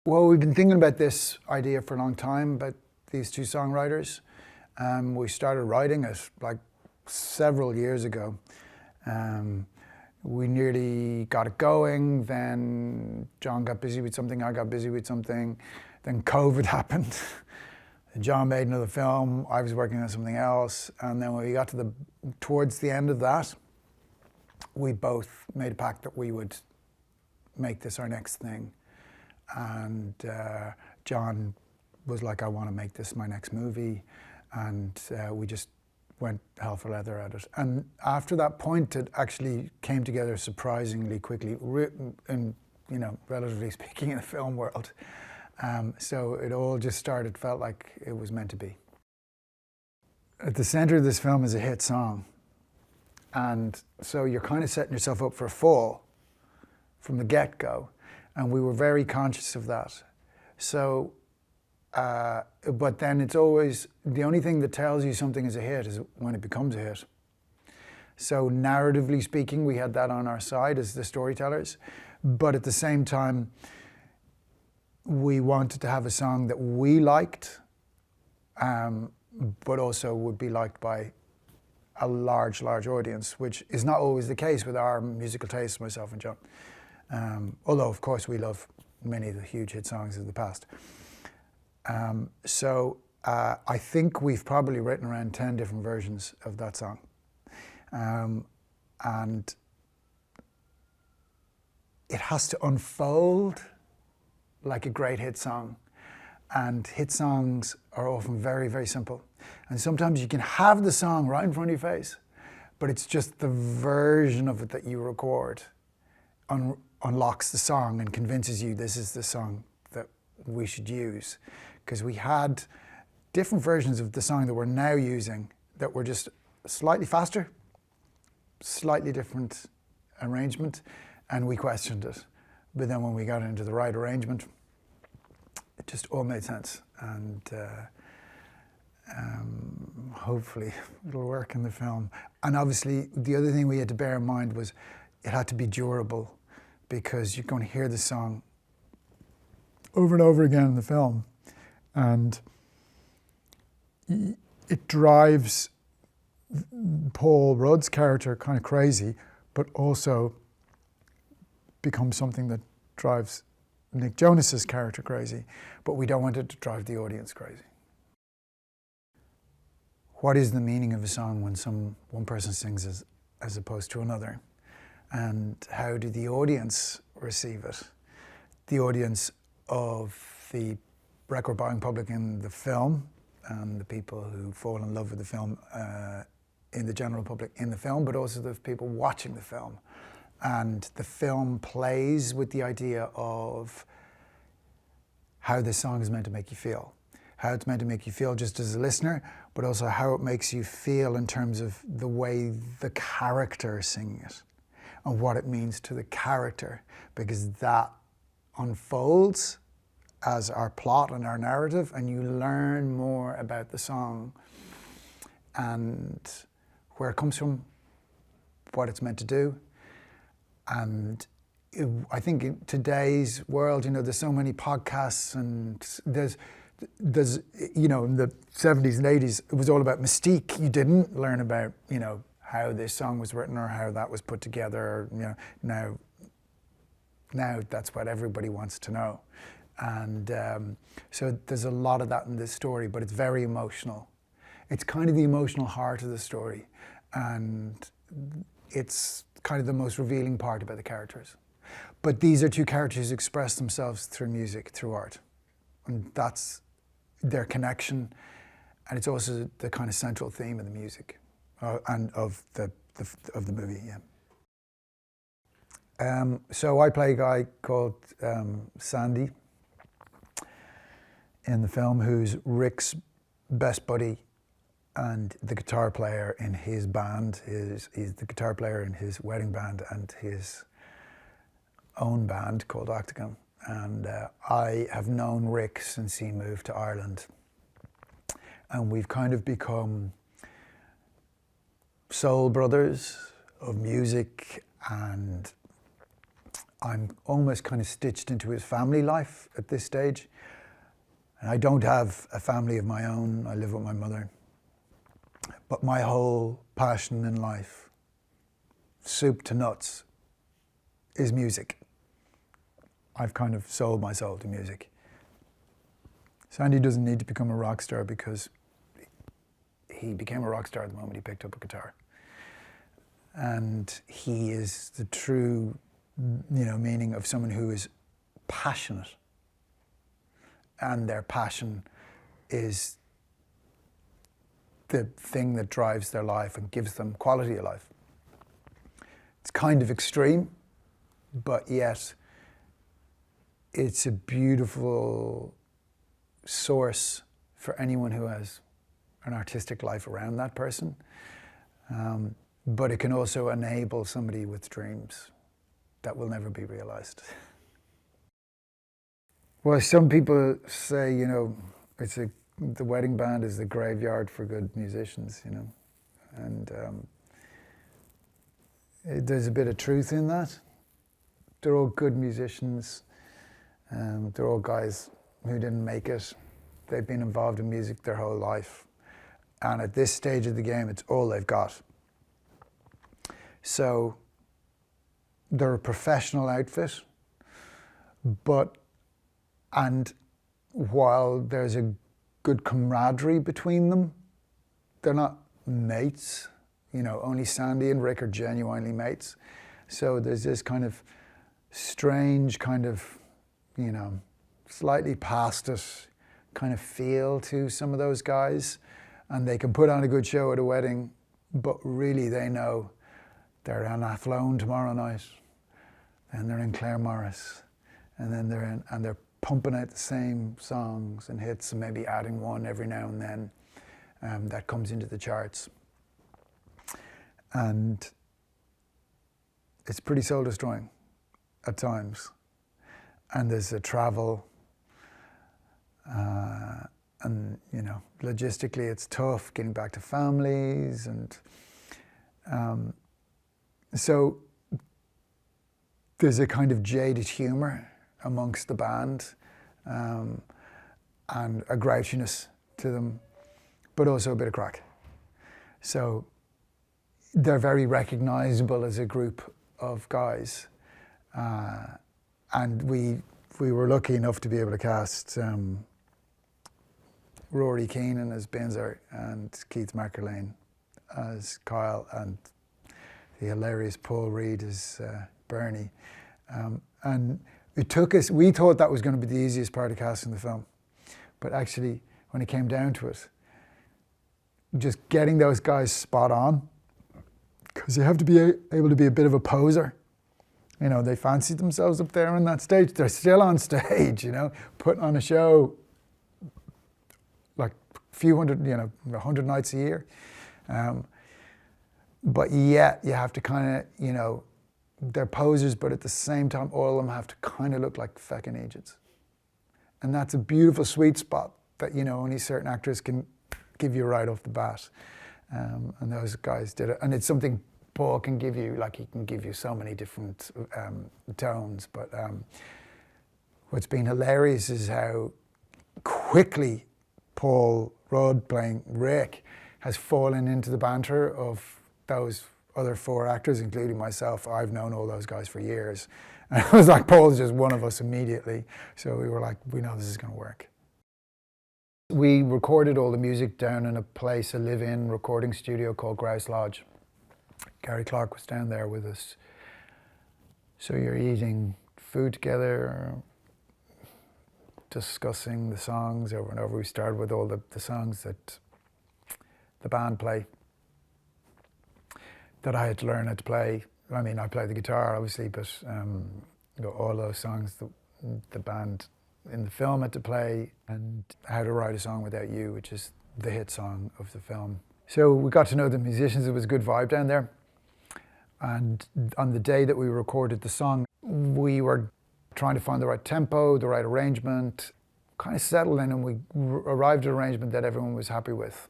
Well, we've been thinking about this idea for a long time, about these two songwriters. We started writing it like several years ago. We nearly got it going, then John got busy with something, I got busy with something, then COVID happened. John made another film, I was working on something else, and then when we got towards the end of that, we both made a pact that we would make this our next thing. And John was like, I want to make this my next movie, and we just went hell for leather at it. And after that point, it actually came together surprisingly quickly, in, relatively speaking, in the film world. So it all just felt like it was meant to be. At the center of this film is a hit song. And so you're kind of setting yourself up for a fall from the get-go. And we were very conscious of that. So, but then it's always, the only thing that tells you something is a hit is when it becomes a hit. So narratively speaking, we had that on our side as the storytellers. But at the same time, we wanted to have a song that we liked, but also would be liked by a large audience, which is not always the case with our musical tastes, myself and John. Although, of course, we love many of the huge hit songs of the past. So I think we've probably written around 10 different versions of that song. And it has to unfold like a great hit song. And hit songs are often very, very simple. And sometimes you can have the song right in front of your face, but it's just the version of it that you record unlocks the song and convinces you this is the song that we should use. Because we had different versions of the song that we're now using that were just slightly faster, slightly different arrangement, and we questioned it. But then when we got into the right arrangement, it just all made sense. And hopefully it'll work in the film. And obviously the other thing we had to bear in mind was it had to be durable, because you're going to hear the song over and over again in the film. And it drives Paul Rudd's character kind of crazy, but also becomes something that drives Nick Jonas's character crazy, but we don't want it to drive the audience crazy. What is the meaning of a song when one person sings as opposed to another? And how do the audience receive it? The audience of the record buying public in the film, and the people who fall in love with the film in the general public in the film, but also the people watching the film. And the film plays with the idea of how this song is meant to make you feel. How it's meant to make you feel just as a listener, but also how it makes you feel in terms of the way the character is singing it and what it means to the character, because that unfolds as our plot and our narrative, and you learn more about the song and where it comes from, what it's meant to do. And I think in today's world, there's so many podcasts, and there's in the 70s and 80s, it was all about mystique. You didn't learn about, how this song was written or how that was put together. Now that's what everybody wants to know. And so there's a lot of that in this story, but it's very emotional. It's kind of the emotional heart of the story. And it's kind of the most revealing part about the characters. But these are two characters who express themselves through music, through art. And that's their connection. And it's also the kind of central theme of the music and of the movie, yeah. So I play a guy called Sandy in the film, who's Rick's best buddy and the guitar player in his band. He's the guitar player in his wedding band and his own band called Octagon. And I have known Rick since he moved to Ireland. And we've kind of become soul brothers of music and I'm almost kind of stitched into his family life at this stage. And I don't have a family of my own. I live with my mother. But my whole passion in life, soup to nuts, is music. I've kind of sold my soul to music. Sandy doesn't need to become a rock star because he became a rock star the moment he picked up a guitar. And he is the true, meaning of someone who is passionate. And their passion is the thing that drives their life and gives them quality of life. It's kind of extreme, but yet it's a beautiful source for anyone who has an artistic life around that person. But it can also enable somebody with dreams that will never be realized. Well, some people say, the wedding band is the graveyard for good musicians, and there's a bit of truth in that. They're all good musicians. They're all guys who didn't make it. They've been involved in music their whole life. And at this stage of the game, it's all they've got. So they're a professional outfit, and while there's a good camaraderie between them, they're not mates. Only Sandy and Rick are genuinely mates. So there's this kind of strange slightly past it kind of feel to some of those guys. And they can put on a good show at a wedding, but really they know they're in Athlone tomorrow night, and they're in Claremorris, and then they're pumping out the same songs and hits, and maybe adding one every now and then that comes into the charts. And it's pretty soul destroying at times. And there's a travel, and logistically it's tough getting back to families, and so there's a kind of jaded humor amongst the band, and a grouchiness to them, but also a bit of crack. So they're very recognizable as a group of guys, and we were lucky enough to be able to cast Rory Keenan as Binzer and Keith McErlane as Kyle, and the hilarious Paul Reed as Bernie. And it took us, we thought that was going to be the easiest part of casting the film. But actually, when it came down to it, just getting those guys spot on, because you have to be able to be a bit of a poser. They fancied themselves up there on that stage. They're still on stage, putting on a show like a few hundred, 100 nights a year. But yet you have to kind of, they're posers, but at the same time, all of them have to kind of look like feckin' agents. And that's a beautiful sweet spot that, only certain actors can give you right off the bat. And those guys did it. And it's something Paul can give you, like he can give you so many different tones. But what's been hilarious is how quickly Paul Rudd playing Rick has fallen into the banter of those other four actors, including myself. I've known all those guys for years. And it was like, Paul's just one of us immediately. So we were like, we know this is going to work. We recorded all the music down in a live-in recording studio called Grouse Lodge. Gary Clark was down there with us. So you're eating food together, discussing the songs over and over. We started with all the songs that the band play, that I had to learn how to play. I mean, I play the guitar, obviously, but all those songs that the band in the film had to play, and How to Write a Song Without You, which is the hit song of the film. So we got to know the musicians. It was a good vibe down there. And on the day that we recorded the song, we were trying to find the right tempo, the right arrangement, kind of settled in, and we arrived at an arrangement that everyone was happy with.